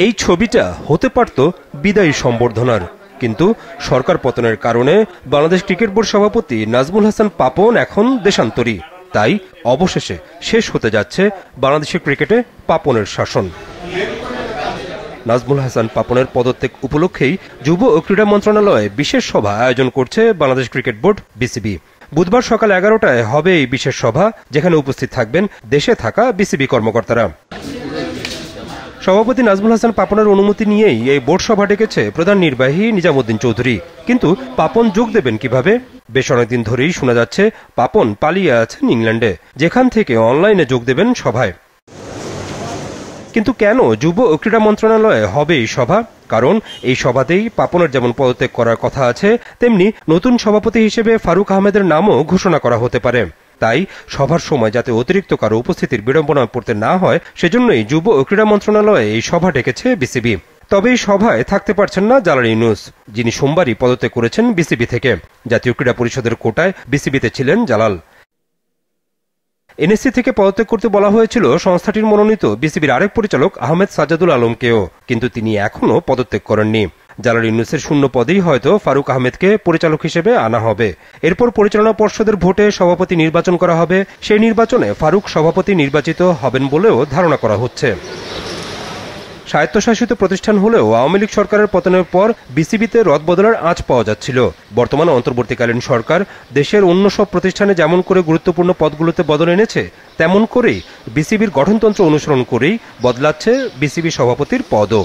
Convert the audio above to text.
এই ছবিটা হতে পারত বিদায়ী সম্বর্ধনার, কিন্তু সরকার পতনের কারণে বাংলাদেশ ক্রিকেট বোর্ড সভাপতি নাজমুল হাসান পাপন এখন দেশান্তরী। তাই অবশেষে শেষ হতে যাচ্ছে বাংলাদেশের ক্রিকেটে পাপনের শাসন। নাজমুল হাসান পাপনের পদত্যাগ উপলক্ষেই যুব ও ক্রীড়া মন্ত্রণালয়ে বিশেষ সভা আয়োজন করছে বাংলাদেশ ক্রিকেট বোর্ড বিসিবি। বুধবার সকাল 11টায় হবে এই বিশেষ সভা, যেখানে উপস্থিত থাকবেন দেশে থাকা বিসিবি কর্মকর্তারা। সভাপতি নাজমুল হাসান পাপনের অনুমতি নিয়েই এই বোর্ড সভা ডেকেছে প্রধান নির্বাহী নিজামুদ্দিন চৌধুরী। কিন্তু পাপন যোগ দেবেন কিভাবে? বেশ অনেকদিন ধরেই শোনা যাচ্ছে পাপন পালিয়ে আছেন ইংল্যান্ডে, যেখান থেকে অনলাইনে যোগ দেবেন সভায়। কিন্তু কেন যুব ও ক্রীড়া মন্ত্রণালয়ে হবে এই সভা? কারণ এই সভাতেই পাপনের যেমন পদত্যাগ করার কথা আছে, তেমনি নতুন সভাপতি হিসেবে ফারুক আহমেদের নামও ঘোষণা করা হতে পারে। তাই সভার সময় যাতে অতিরিক্ত কারো উপস্থিতির বিড়ম্বনা পড়তে না হয়, সেজন্যই যুব ও ক্রীড়া মন্ত্রণালয়ে এই সভা ডেকেছে বিসিবি। তবে এই সভায় থাকতে পারছেন না জালাল ইউনুস, যিনি সোমবারই পদত্যাগ করেছেন বিসিবি থেকে। জাতীয় ক্রীড়া পরিষদের কোটায় বিসিবিতে ছিলেন জালাল। এনএসসি থেকে পদত্যাগ করতে বলা হয়েছিল সংস্থাটির মনোনীত বিসিবির আরেক পরিচালক আহমেদ সাজ্জাদুল আলমকেও, কিন্তু তিনি এখনও পদত্যাগ করেননি। জালাল ইউনুসের শূন্য পদেই হয়তো ফারুক আহমেদকে পরিচালক হিসেবে আনা হবে। এরপর পরিচালনা পর্ষদের ভোটে সভাপতি নির্বাচন করা হবে। সেই নির্বাচনে ফারুক সভাপতি নির্বাচিত হবেন বলেও ধারণা করা হচ্ছে। স্বায়ত্তশাসিত প্রতিষ্ঠান হলেও আওয়ামী লীগ সরকারের পতনের পর বিসিবিতে রদবদলের আঁচ পাওয়া যাচ্ছিল। বর্তমানে অন্তর্বর্তীকালীন সরকার দেশের অন্য সব প্রতিষ্ঠানে যেমন করে গুরুত্বপূর্ণ পদগুলোতে বদল এনেছে, তেমন করেই বিসিবির গঠনতন্ত্র অনুসরণ করেই বদলাচ্ছে বিসিবি সভাপতির পদও।